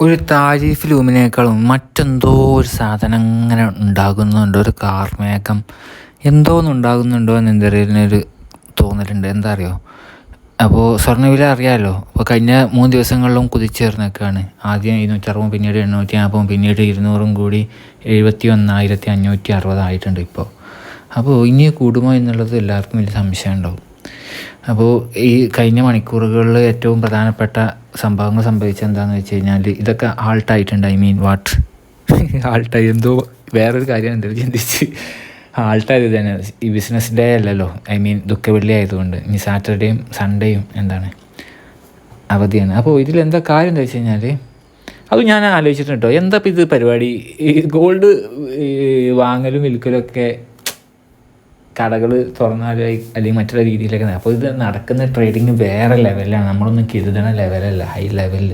ഒരു താരിഫ് ഫിലൂമിനേക്കാളും മറ്റെന്തോ ഒരു സാധനം ഇങ്ങനെ ഉണ്ടാകുന്നുണ്ട്, ഒരു കാർമേഘം എന്തോന്ന് ഉണ്ടാകുന്നുണ്ടോ എന്ന് എന്തെങ്കിലും തോന്നലുണ്ട്. എന്താ അറിയോ? അപ്പോൾ സ്വർണ്ണവില അറിയാമല്ലോ. അപ്പോൾ കഴിഞ്ഞ 3 ദിവസങ്ങളിലും കുതിച്ചേർന്നൊക്കെയാണ്. ആദ്യം 260, പിന്നീട് 840, പിന്നീട് 200 കൂടി 71,560 ആയിട്ടുണ്ട് ഇപ്പോൾ. അപ്പോൾ ഇനി കൂടുമോ എന്നുള്ളത് എല്ലാവർക്കും വലിയ സംശയം ഉണ്ടാവും. അപ്പോൾ ഈ കഴിഞ്ഞ മണിക്കൂറുകളിൽ ഏറ്റവും പ്രധാനപ്പെട്ട സംഭവങ്ങൾ സംഭവിച്ചത് എന്താണെന്ന് വെച്ച് കഴിഞ്ഞാൽ ഇതൊക്കെ ആൾട്ടായിട്ടുണ്ട്. ആൾട്ടായി എന്തോ വേറൊരു കാര്യം എന്തെങ്കിലും ചിന്തിച്ച് ആൾട്ടായത് തന്നെ. ഈ ബിസിനസ് ഡേ അല്ലല്ലോ, ദുഃഖവെള്ളി ആയതുകൊണ്ട് ഇനി സാറ്റർഡേയും സൺഡേയും അവധിയാണ്. അപ്പോൾ ഇതിലെന്താ കാര്യം എന്താ വെച്ച് കഴിഞ്ഞാൽ, അത് ഞാൻ ആലോചിച്ചിട്ടുണ്ടോ, എന്താ ഇപ്പം ഇത് പരിപാടി. ഈ ഗോൾഡ് വാങ്ങലും വിൽക്കലും ഒക്കെ കടകൾ തുറന്നാൽ അല്ലെങ്കിൽ മറ്റുള്ള രീതിയിലൊക്കെ. അപ്പോൾ ഇത് നടക്കുന്ന ട്രേഡിങ് വേറെ ലെവലാണ്, നമ്മളൊന്നും കരുതണ ലെവലല്ല, ഹൈ ലെവലിൽ.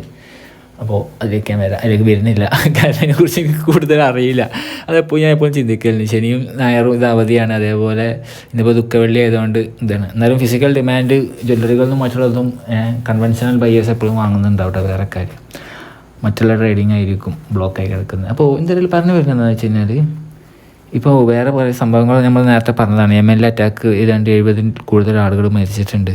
അപ്പോൾ അതിലേക്ക് വരുന്നില്ല. കാരണം അതിനെക്കുറിച്ച് എനിക്ക് കൂടുതൽ അറിയില്ല. അതെപ്പോൾ ഞാൻ എപ്പോഴും ചിന്തിക്കലുണ്ട്. ശനിയും ഞായറും ഇത് അവധിയാണ്. അതേപോലെ ഇന്നിപ്പോൾ ദുഃഖവെള്ളി ആയതുകൊണ്ട് ഇതാണ്. എന്നാലും ഫിസിക്കൽ ഡിമാൻഡ് ജ്വല്ലറികളിലും മറ്റുള്ളതും കൺവെൻഷണൽ ബയേഴ്സ് എപ്പോഴും വാങ്ങുന്നുണ്ട് അവിടെ. വേറെ കാര്യം മറ്റുള്ള ട്രേഡിങ് ആയിരിക്കും ബ്ലോക്കായി കിടക്കുന്നത്. അപ്പോൾ എന്തെങ്കിലും പറഞ്ഞു വരുന്നതെന്ന് വെച്ച് കഴിഞ്ഞാൽ, ഇപ്പോൾ വേറെ കുറേ സംഭവങ്ങൾ നമ്മൾ നേരത്തെ പറഞ്ഞതാണ്. ML അറ്റാക്ക് 270 കൂടുതൽ ആളുകൾ മരിച്ചിട്ടുണ്ട്.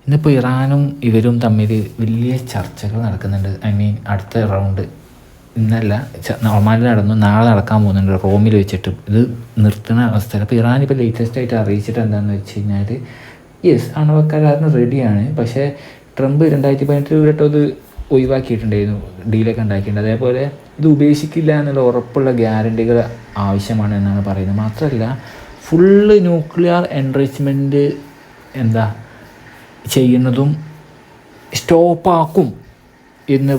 ഇന്നിപ്പോൾ ഇറാനും ഇവരും തമ്മിൽ വലിയ ചർച്ചകൾ നടക്കുന്നുണ്ട്. അടുത്ത റൗണ്ട് ഇന്നല്ല, നോർമലി നടന്നു, നാളെ നടക്കാൻ പോകുന്നുണ്ട് റോമിൽ വെച്ചിട്ട്. ഇത് നിർത്തുന്ന അവസ്ഥയിൽ അപ്പോൾ ഇറാൻ ഇപ്പോൾ ലേറ്റസ്റ്റ് ആയിട്ട് അറിയിച്ചിട്ട് എന്താണെന്ന് വെച്ച് കഴിഞ്ഞാൽ, യെസ് ആണവ കരാറിന് റെഡിയാണ്, പക്ഷേ ട്രംപ് 2018 കേട്ടോ ഇത് ഒഴിവാക്കിയിട്ടുണ്ടായിരുന്നു, ഡീലൊക്കെ ഉണ്ടാക്കിയിട്ടുണ്ട്. അതേപോലെ ഇത് ഉപേക്ഷിക്കില്ല എന്നുള്ള ഉറപ്പുള്ള ഗ്യാരണ്ടികൾ ആവശ്യമാണ് എന്നാണ് പറയുന്നത്. മാത്രമല്ല ഫുള്ള് ന്യൂക്ലിയർ എൻറിച്ച്മെൻറ്റ് ചെയ്യുന്നതും സ്റ്റോപ്പാക്കും എന്ന്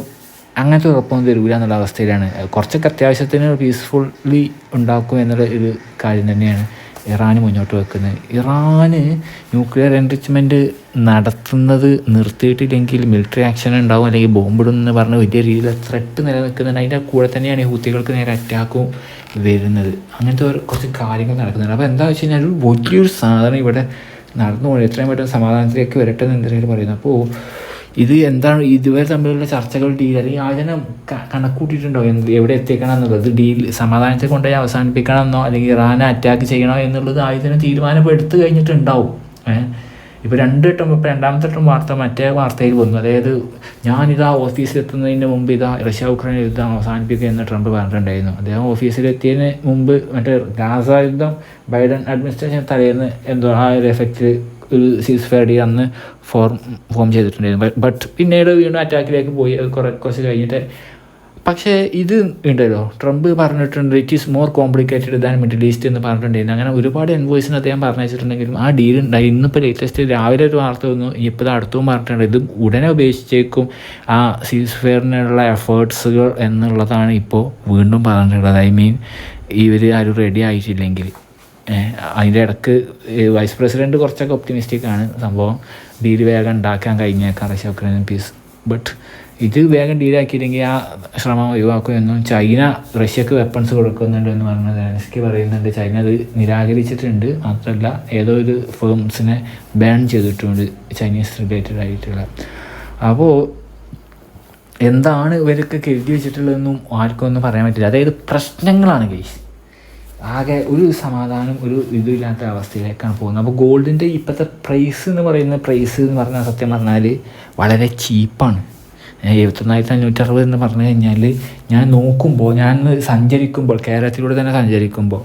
അങ്ങനത്തെ ഉറപ്പൊന്നും തരൂല എന്നുള്ള അവസ്ഥയിലാണ്. കുറച്ചൊക്കെ അത്യാവശ്യത്തിന് പീസ്ഫുള്ളി ഉണ്ടാക്കും എന്നുള്ള ഒരു കാര്യം തന്നെയാണ് ഇറാൻ മുന്നോട്ട് വെക്കുന്നത്. ഇറാന് ന്യൂക്ലിയർ എൻറിച്ച്മെൻറ്റ് നടത്തുന്നത് നിർത്തിയിട്ടില്ലെങ്കിൽ മിലിറ്ററി ആക്ഷൻ ഉണ്ടാവും, അല്ലെങ്കിൽ ബോംബിടുമെന്ന് പറഞ്ഞ് വലിയ രീതിയിൽ ത്രെട്ട് നിലനിൽക്കുന്നുണ്ട്. അതിൻ്റെ കൂടെ തന്നെയാണ് ഈ ഹൂത്തികൾക്ക് നേരെ അറ്റാക്കും വരുന്നത്. അങ്ങനത്തെ കുറച്ച് കാര്യങ്ങൾ നടക്കുന്നുണ്ട്. അപ്പോൾ എന്താ വെച്ച് കഴിഞ്ഞാൽ ഒരു വലിയൊരു സാധനം ഇവിടെ നടന്നു പോകണം. എത്രയും പെട്ടെന്ന് സമാധാനത്തിലേക്ക് വരട്ടെ എന്ന് എന്തെങ്കിലും പറയുന്നത്. അപ്പോൾ ഇത് എന്താണ് ഇതുവരെ തമ്മിലുള്ള ചർച്ചകൾ, ഡീൽ അല്ലെങ്കിൽ ആചന കണക്കൂട്ടിയിട്ടുണ്ടോ എവിടെ എത്തിക്കണം എന്നുള്ളത്? ഡീൽ സമാധാനത്തെ കൊണ്ടുപോയി അവസാനിപ്പിക്കണമെന്നോ അല്ലെങ്കിൽ ഇറാനെ അറ്റാക്ക് ചെയ്യണോ എന്നുള്ളത് ആയുധനം തീരുമാനം എടുത്തു കഴിഞ്ഞിട്ടുണ്ടാവും. ഇപ്പോൾ രണ്ടാമത്തെ വട്ടം മറ്റേ വാർത്തയിൽ വന്നു. അതായത് ഞാനിതാ ഓഫീസിലെത്തുന്നതിന് മുമ്പ് റഷ്യ ഉക്രൈൻ യുദ്ധം അവസാനിപ്പിക്കുക എന്ന് ട്രംപ് പറഞ്ഞിട്ടുണ്ടായിരുന്നു. അദ്ദേഹം ഓഫീസിലെത്തിയതിന് മുമ്പ് ഗാസ യുദ്ധം ബൈഡൻ അഡ്മിനിസ്ട്രേഷൻ തലേന്ന് ആ ഒരു എഫക്റ്റ് ഒരു സീസ് ഫയർ ഡീൽ അന്ന് ഫോം ചെയ്തിട്ടുണ്ടായിരുന്നു. ബട്ട് പിന്നീട് വീണ്ടും അറ്റാക്കിലേക്ക് പോയി കുറച്ച് കഴിഞ്ഞിട്ട്. പക്ഷേ ഇത് ഉണ്ടല്ലോ, ട്രംപ് പറഞ്ഞിട്ടുണ്ട് it is more complicated than middle east എന്ന് പറഞ്ഞിട്ടുണ്ടായിരുന്നു. അങ്ങനെ ഒരുപാട് എൻവോയ്സിന് അദ്ദേഹം പറഞ്ഞു വെച്ചിട്ടുണ്ടെങ്കിലും ആ ഡീൽ ഉണ്ടായി. ഇന്നിപ്പോൾ ലേറ്റസ്റ്റ് രാവിലെ ഒരു വാർത്ത വന്നു, ഇപ്പോൾ അടുത്തും പറഞ്ഞിട്ടുണ്ട് ഇത് ഉടനെ ഉപേക്ഷിച്ചേക്കും ആ സീസ് ഫെയറിനുള്ള എഫേർട്സുകൾ എന്നുള്ളതാണ് ഇപ്പോൾ വീണ്ടും പറഞ്ഞിട്ടുള്ളത്. ഇവർ ആരും റെഡി ആയിട്ടില്ലെങ്കിൽ. അതിൻ്റെ ഇടയ്ക്ക് വൈസ് പ്രസിഡൻറ്റ് കുറച്ചൊക്കെ ഒപ്റ്റിമിസ്റ്റിക്കാണ്, സംഭവം ഡീൽ വേഗം ഉണ്ടാക്കാൻ കഴിഞ്ഞേക്കാം റഷ്യ ഉക്രൈൻ പീസ്. ബട്ട് ഇത് വേഗം ഡീലാക്കിയില്ലെങ്കിൽ ആ ശ്രമം ഒഴിവാക്കുമെന്നും ചൈന റഷ്യക്ക് വെപ്പൺസ് കൊടുക്കുന്നുണ്ട് എന്ന് പറഞ്ഞത് സെലൻസ്കി പറയുന്നുണ്ട്. ചൈന അത് നിരാകരിച്ചിട്ടുണ്ട്. മാത്രമല്ല ഏതോ ഒരു ഫേംസിനെ ബാൻ ചെയ്തിട്ടുണ്ട് ചൈനീസ് റിലേറ്റഡ് ആയിട്ടുള്ള. അപ്പോൾ എന്താണ് ഇവരൊക്കെ കരുതി വെച്ചിട്ടുള്ളതെന്നും ആർക്കും ഒന്നും പറയാൻ പറ്റില്ല. അതായത് പ്രശ്നങ്ങളാണ് കേസ്. ആകെ ഒരു സമാധാനം ഒരു ഇതില്ലാത്ത അവസ്ഥയിലേക്കാണ് പോകുന്നത്. അപ്പോൾ ഗോൾഡിൻ്റെ ഇപ്പോഴത്തെ പ്രൈസ് എന്ന് പറഞ്ഞാൽ സത്യം പറഞ്ഞാൽ വളരെ ചീപ്പാണ്. 71,560 എന്ന് പറഞ്ഞു കഴിഞ്ഞാൽ ഞാൻ നോക്കുമ്പോൾ, കേരളത്തിലൂടെ തന്നെ സഞ്ചരിക്കുമ്പോൾ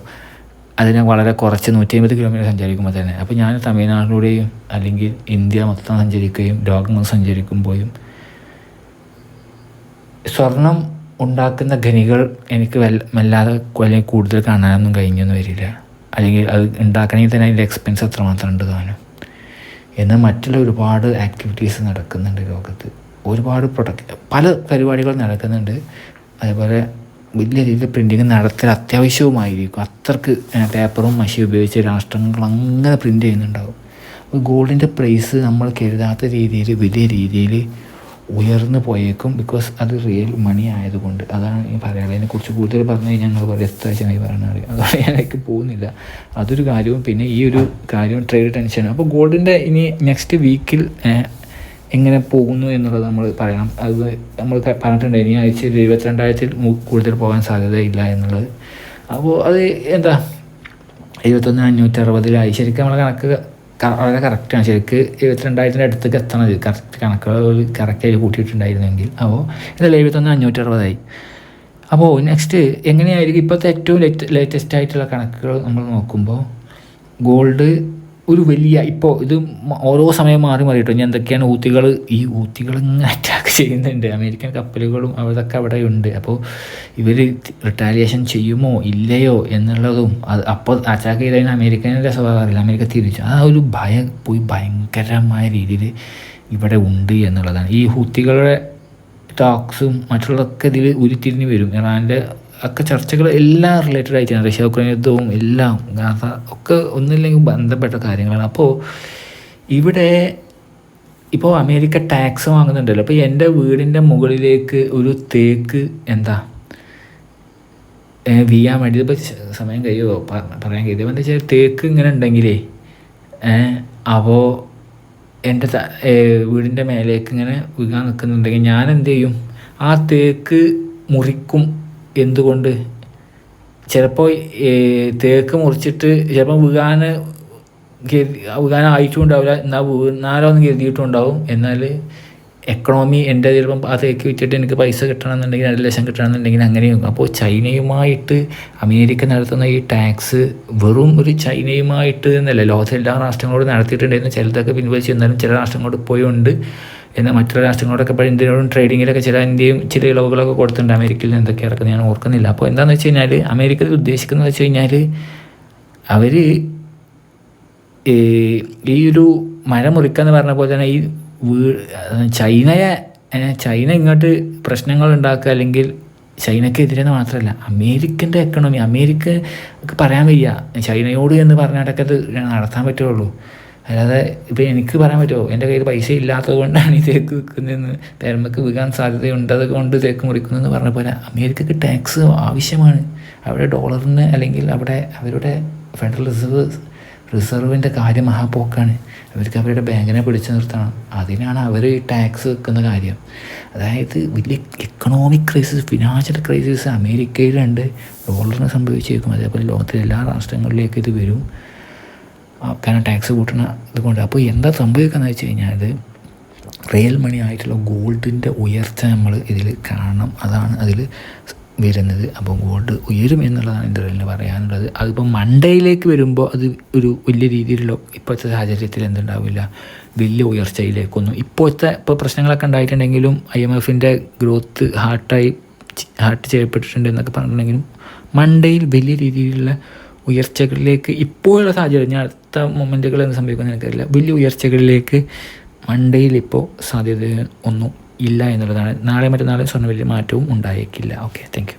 അതിനെ വളരെ കുറച്ച് 150 കിലോമീറ്റർ സഞ്ചരിക്കുമ്പോൾ തന്നെ, അപ്പോൾ ഞാൻ തമിഴ്നാട്ടിലൂടെയും അല്ലെങ്കിൽ ഇന്ത്യ മൊത്തം സഞ്ചരിക്കുകയും ലോകം സഞ്ചരിക്കുമ്പോഴും സ്വർണം ഉണ്ടാക്കുന്ന ഖനികൾ എനിക്ക് വല്ലാതെ അല്ലെങ്കിൽ കൂടുതൽ കാണാനൊന്നും കഴിഞ്ഞൊന്നും വരില്ല. അല്ലെങ്കിൽ അത് ഉണ്ടാക്കണമെങ്കിൽ തന്നെ അതിൻ്റെ എക്സ്പെൻസ് എത്രമാത്രം ഉണ്ട് താനും. എന്നാൽ മറ്റുള്ള ഒരുപാട് ആക്ടിവിറ്റീസ് നടക്കുന്നുണ്ട് ലോകത്ത്. ഒരുപാട് പല പരിപാടികൾ നടക്കുന്നുണ്ട്. അതേപോലെ വലിയ രീതിയിൽ പ്രിൻറ്റിങ് നടത്തൽ അത്യാവശ്യവുമായിരിക്കും. അത്രക്ക് പേപ്പറും മഷി ഉപയോഗിച്ച് രാഷ്ട്രങ്ങൾ അങ്ങനെ പ്രിൻ്റ് ചെയ്യുന്നുണ്ടാവും. അപ്പോൾ ഗോൾഡിൻ്റെ പ്രൈസ് നമ്മൾ കരുതാത്ത രീതിയിൽ വലിയ രീതിയിൽ ഉയർന്നു പോയേക്കും. ബിക്കോസ് അത് റിയൽ മണി ആയതുകൊണ്ട്. അതാണ് ഈ പറയാനുള്ളത്. അതിനെക്കുറിച്ച് കൂടുതൽ പറഞ്ഞു കഴിഞ്ഞാൽ ഞങ്ങൾ വളരെ എത്താഴ്ചയായി പറയാനറിയാം. അതുകൊണ്ട് ഞാനേക്ക് പോകുന്നില്ല. അതൊരു കാര്യവും. പിന്നെ ഈ ഒരു കാര്യം ട്രേഡ് ടെൻഷൻ. അപ്പോൾ ഗോൾഡിൻ്റെ ഇനി നെക്സ്റ്റ് വീക്കിൽ എങ്ങനെ പോകുന്നു എന്നുള്ളത് നമ്മൾ പറയണം. അത് നമ്മൾ പറഞ്ഞിട്ടുണ്ട് ഇനി ആഴ്ച 72,000 കൂടുതൽ പോകാൻ സാധ്യതയില്ല എന്നുള്ളത്. അപ്പോൾ അത് എന്താ 71,560 ശരിക്കും നമ്മളെ കണക്ക് വളരെ കറക്റ്റാണ്. ശരിക്ക് 72,000 അടുത്തേക്ക് എത്തണത് കറക്റ്റ് കണക്കുകൾ കറക്റ്റായി കൂട്ടിയിട്ടുണ്ടായിരുന്നെങ്കിൽ. അപ്പോൾ ഇതല്ല 71,560. അപ്പോൾ നെക്സ്റ്റ് എങ്ങനെയായിരിക്കും ഇപ്പോഴത്തെ ഏറ്റവും ലേറ്റസ്റ്റ് ആയിട്ടുള്ള കണക്കുകൾ നമ്മൾ നോക്കുമ്പോൾ ഗോൾഡ് ഒരു വലിയ ഇപ്പോൾ ഇത് ഓരോ സമയം മാറി മാറിയിട്ടു. ഇനി എന്തൊക്കെയാണ് ഊത്തികൾ ഇങ്ങനെ അറ്റാക്ക് ചെയ്യുന്നുണ്ട്. അമേരിക്കൻ കപ്പലുകളും അതൊക്കെ അവിടെ ഉണ്ട്. അപ്പോൾ ഇവർ റിട്ടാലിയേഷൻ ചെയ്യുമോ ഇല്ലയോ എന്നുള്ളതും അത് അപ്പോൾ അറ്റാക്ക് ചെയ്തതിന് അമേരിക്കൻ്റെ സ്വഭാവം അറിയില്ല. അമേരിക്ക തിരിച്ചു ആ ഒരു ഭയം പോയി ഭയങ്കരമായ രീതിയിൽ ഇവിടെ ഉണ്ട് എന്നുള്ളതാണ്. ഈ ഹൂത്തികളുടെ ടോക്സും മറ്റുള്ളതൊക്കെ ഇതിൽ ഉരുത്തിരിഞ്ഞ് വരും. ഇറാൻ്റെ ഒക്കെ ചർച്ചകൾ എല്ലാം റിലേറ്റഡ് ആയിട്ടാണ്. റഷ്യ ഉക്രൈൻ യുദ്ധവും എല്ലാം ഗാസ ഒക്കെ ഒന്നില്ലെങ്കിൽ ബന്ധപ്പെട്ട കാര്യങ്ങളാണ്. അപ്പോൾ ഇവിടെ ഇപ്പോൾ അമേരിക്ക ടാക്സ് വാങ്ങുന്നുണ്ടല്ലോ. അപ്പോൾ എൻ്റെ വീടിൻ്റെ മുകളിലേക്ക് ഒരു തേക്ക് വീയാൻ വേണ്ടി ഇപ്പോൾ സമയം കഴിയുമോ പറയാൻ കഴിയുമോ എന്താ വെച്ചാൽ തേക്ക് ഇങ്ങനെ ഉണ്ടെങ്കിലേ അപ്പോൾ എൻ്റെ വീടിൻ്റെ മേലേക്ക് ഇങ്ങനെ വീഴാൻ നിൽക്കുന്നുണ്ടെങ്കിൽ ഞാൻ എന്ത് ചെയ്യും, ആ തേക്ക് മുറിക്കും. എന്തുകൊണ്ട്? ചിലപ്പോൾ തേക്ക് മുറിച്ചിട്ട് ചിലപ്പോൾ വീഴാനായിട്ടും ഉണ്ടാവില്ല, എന്നാൽ വീണാലോ എന്ന് കരുതിയിട്ടുണ്ടാവും. എന്നാൽ എക്കണോമി എൻ്റെ ചിലപ്പം ആ തേക്ക് വിറ്റിട്ട് എനിക്ക് പൈസ കിട്ടണമെന്നുണ്ടെങ്കിൽ 2 ലക്ഷം കിട്ടണമെന്നുണ്ടെങ്കിൽ അങ്ങനെയും. അപ്പോൾ ചൈനയുമായിട്ട് അമേരിക്ക നടത്തുന്ന ഈ ടാക്സ് വെറും ഒരു ചൈനയുമായിട്ട് എന്നല്ല, ലോകത്തെ എല്ലാ രാഷ്ട്രങ്ങളോടും നടത്തിയിട്ടുണ്ടായിരുന്നു. ചിലതൊക്കെ പിൻവലിച്ച് എന്നാലും ചില രാഷ്ട്രങ്ങളോട് പോയുണ്ട്. എന്നാൽ മറ്റുള്ള രാഷ്ട്രങ്ങളോടൊക്കെ ഇപ്പോൾ ഇന്ത്യയോടും ട്രേഡിങ്ങിലൊക്കെ ഇന്ത്യയും ചില ഇളവുകളൊക്കെ കൊടുത്തിട്ടുണ്ട്. അമേരിക്കയിൽ നിന്ന് എന്തൊക്കെ ഇറക്കുന്നത് ഞാൻ ഓർക്കുന്നില്ല. അപ്പോൾ എന്താണെന്ന് വെച്ച് കഴിഞ്ഞാൽ അമേരിക്ക ഉദ്ദേശിക്കുന്നത് വെച്ച് കഴിഞ്ഞാൽ അവർ ഈ ഒരു മരം മുറിക്കുക എന്ന് പറഞ്ഞ പോലെ തന്നെ ഈ ചൈന ഇങ്ങോട്ട് പ്രശ്നങ്ങൾ ഉണ്ടാക്കുക, അല്ലെങ്കിൽ ചൈനക്കെതിരെന്ന് മാത്രമല്ല അമേരിക്കൻ്റെ എക്കണോമി, അമേരിക്കക്ക് പറയാൻ വയ്യ ചൈനയോട് എന്ന് പറഞ്ഞിട്ടൊക്കെ അത് നടത്താൻ പറ്റുള്ളൂ. അല്ലാതെ ഇപ്പോൾ എനിക്ക് പറയാൻ പറ്റുമോ എൻ്റെ കയ്യിൽ പൈസ ഇല്ലാത്തത് കൊണ്ടാണ് ഈ തേക്ക് വിൽക്കുന്നതെന്ന്, പേരമ്പക്ക് വിൽക്കാൻ സാധ്യതയുണ്ടത് കൊണ്ട് തേക്ക് മുറിക്കുന്നതെന്ന് പറഞ്ഞ പോലെ അമേരിക്കക്ക് ടാക്സ് ആവശ്യമാണ്. അവിടെ ഡോളറിന് അല്ലെങ്കിൽ അവിടെ അവരുടെ ഫെഡറൽ റിസർവിൻ്റെ കാര്യം മഹാപോക്കാണ്. അവർക്ക് അവരുടെ ബാങ്കിനെ പിടിച്ചു നിർത്തണം. അതിനാണ് അവർ ഈ ടാക്സ് വെക്കുന്ന കാര്യം. അതായത് വലിയ എക്കണോമിക് ക്രൈസിസ്, ഫിനാൻഷ്യൽ ക്രൈസിസ് അമേരിക്കയിലുണ്ട്, ഡോളറിന് സംഭവിച്ചേക്കും. അതേപോലെ ലോകത്തിലെ എല്ലാ രാഷ്ട്രങ്ങളിലേക്ക് ഇത് വരും. കാരണം ടാക്സ് കൂട്ടണ ഇതുകൊണ്ട്. അപ്പോൾ എന്താ സംഭവിക്കുകയെന്ന് വെച്ച് കഴിഞ്ഞാൽ റിയൽ മണി ആയിട്ടുള്ള ഗോൾഡിൻ്റെ ഉയർച്ച നമ്മൾ ഇതിൽ കാണണം. അതാണ് അതിൽ വരുന്നത്. അപ്പോൾ ഗോൾഡ് ഉയരും എന്നുള്ളതാണ് എൻ്റെ ഇതിൽ പറയാനുള്ളത്. അതിപ്പോൾ മണ്ടയിലേക്ക് വരുമ്പോൾ അത് ഒരു വലിയ രീതിയിലുള്ള ഇപ്പോഴത്തെ സാഹചര്യത്തിൽ എന്തുണ്ടാവില്ല, വലിയ ഉയർച്ചയിലേക്കൊന്നും ഇപ്പോൾ പ്രശ്നങ്ങളൊക്കെ ഉണ്ടായിട്ടുണ്ടെങ്കിലും IMFൻ്റെ ഗ്രോത്ത് ഹാർട്ട് ചെയ്യപ്പെട്ടിട്ടുണ്ട് എന്നൊക്കെ പറഞ്ഞിട്ടുണ്ടെങ്കിലും മണ്ടയിൽ വലിയ രീതിയിലുള്ള ഉയർച്ചകളിലേക്ക് ഇപ്പോഴുള്ള സാഹചര്യം, ഞാൻ അടുത്ത മൊമെൻറ്റുകൾ എന്ത് സംഭവിക്കുമെന്ന് എനിക്കറിയില്ല, വലിയ ഉയർച്ചകളിലേക്ക് മണ്ടയിൽ ഇപ്പോൾ സാധ്യത ഒന്നും ഇല്ല എന്നുള്ളതാണ്. നാളെ മറ്റന്നാളെ സ്വർണ്ണ വലിയ മാറ്റവും ഉണ്ടായേക്കില്ല. Okay, thank you.